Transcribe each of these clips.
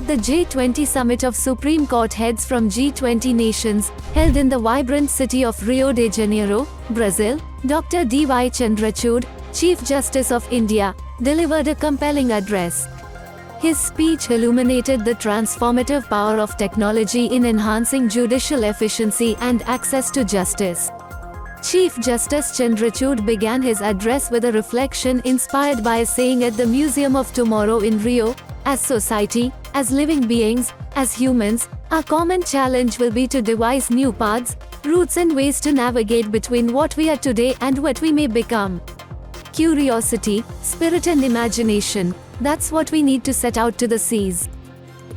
the G20 summit of Supreme Court heads from G20 nations, held in the vibrant city of Rio de Janeiro, Brazil, Dr. D.Y. Chandrachud, Chief Justice of India, delivered a compelling address. His speech illuminated the transformative power of technology in enhancing judicial efficiency and access to justice. Chief Justice Chandrachud began his address with a reflection inspired by a saying at the Museum of Tomorrow in Rio: as society, as living beings, as humans, our common challenge will be to devise new paths, routes and ways to navigate between what we are today and what we may become. Curiosity, spirit and imagination, that's what we need to set out to seize.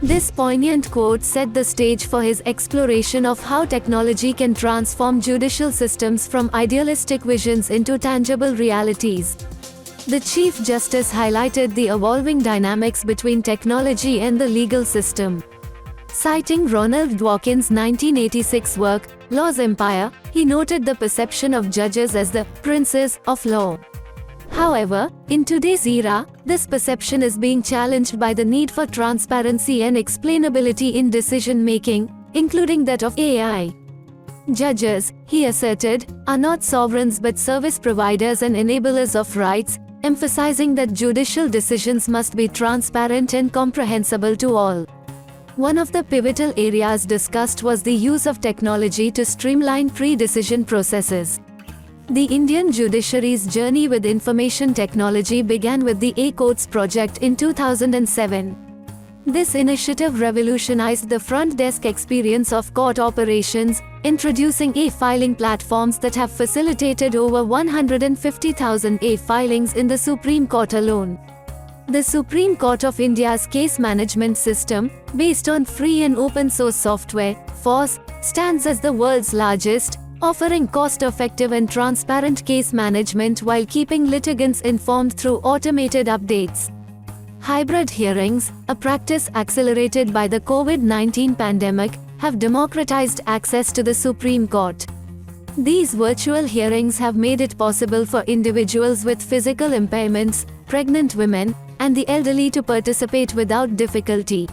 This poignant quote set the stage for his exploration of how technology can transform judicial systems from idealistic visions into tangible realities. The Chief Justice highlighted the evolving dynamics between technology and the legal system. Citing Ronald Dworkin's 1986 work, Law's Empire, he noted the perception of judges as the princes of law. However, in today's era, this perception is being challenged by the need for transparency and explainability in decision-making, including that of AI. Judges, he asserted, are not sovereigns but service providers and enablers of rights, emphasizing that judicial decisions must be transparent and comprehensible to all. One of the pivotal areas discussed was the use of technology to streamline pre-decision processes. The Indian judiciary's journey with information technology began with the e-Courts project in 2007. This initiative revolutionized the front desk experience of court operations, introducing e-filing platforms that have facilitated over 150,000 e-filings in the Supreme Court alone. The Supreme Court of India's case management system, based on free and open source software, FOSS, stands as the world's largest, offering cost-effective and transparent case management while keeping litigants informed through automated updates. Hybrid hearings, a practice accelerated by the COVID-19 pandemic, have democratized access to the Supreme Court. These virtual hearings have made it possible for individuals with physical impairments, pregnant women, and the elderly to participate without difficulty.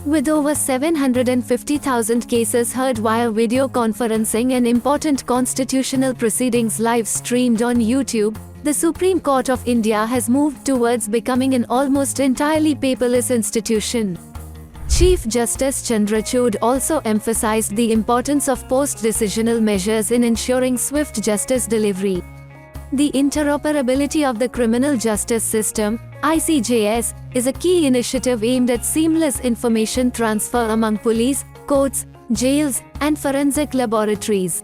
With over 750,000 cases heard via video conferencing and important constitutional proceedings live-streamed on YouTube, the Supreme Court of India has moved towards becoming an almost entirely paperless institution. Chief Justice Chandrachud also emphasized the importance of post-decisional measures in ensuring swift justice delivery. The interoperability of the criminal justice system, ICJS, is a key initiative aimed at seamless information transfer among police, courts, jails, and forensic laboratories.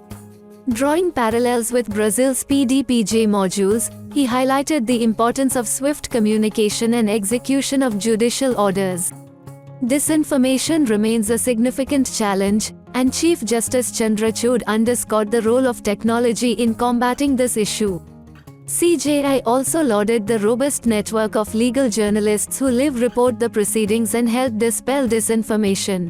Drawing parallels with Brazil's PDPJ modules, he highlighted the importance of swift communication and execution of judicial orders. Disinformation remains a significant challenge, and Chief Justice Chandrachud underscored the role of technology in combating this issue. CJI also lauded the robust network of legal journalists who live report the proceedings and help dispel disinformation.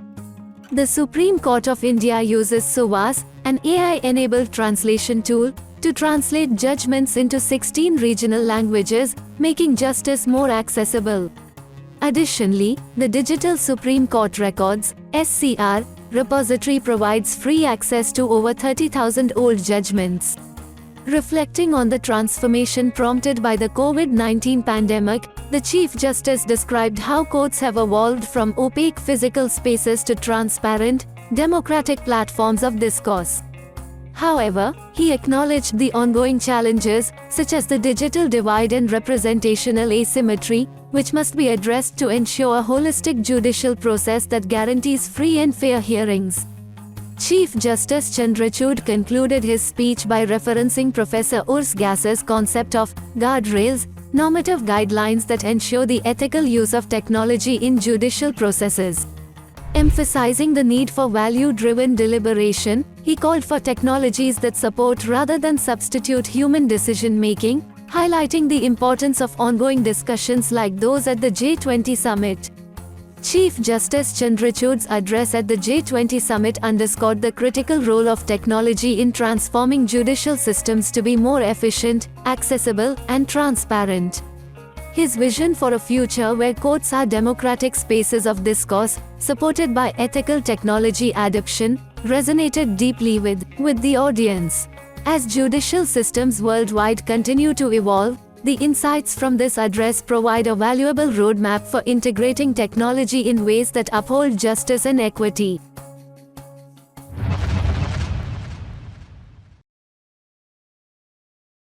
The Supreme Court of India uses Suvas, an AI-enabled translation tool, to translate judgments into 16 regional languages, making justice more accessible. Additionally, the Digital Supreme Court Records (SCR) repository provides free access to over 30,000 old judgments. Reflecting on the transformation prompted by the COVID-19 pandemic, the Chief Justice described how courts have evolved from opaque physical spaces to transparent, democratic platforms of discourse. However, he acknowledged the ongoing challenges, such as the digital divide and representational asymmetry, which must be addressed to ensure a holistic judicial process that guarantees free and fair hearings. Chief Justice Chandrachud concluded his speech by referencing Professor Urs Gasser's concept of guardrails, normative guidelines that ensure the ethical use of technology in judicial processes. Emphasizing the need for value-driven deliberation, he called for technologies that support rather than substitute human decision-making, highlighting the importance of ongoing discussions like those at the G20 summit. Chief Justice Chandrachud's address at the G20 summit underscored the critical role of technology in transforming judicial systems to be more efficient, accessible, and transparent. His vision for a future where courts are democratic spaces of discourse, supported by ethical technology adoption, resonated deeply with the audience. As judicial systems worldwide continue to evolve, the insights from this address provide a valuable roadmap for integrating technology in ways that uphold justice and equity.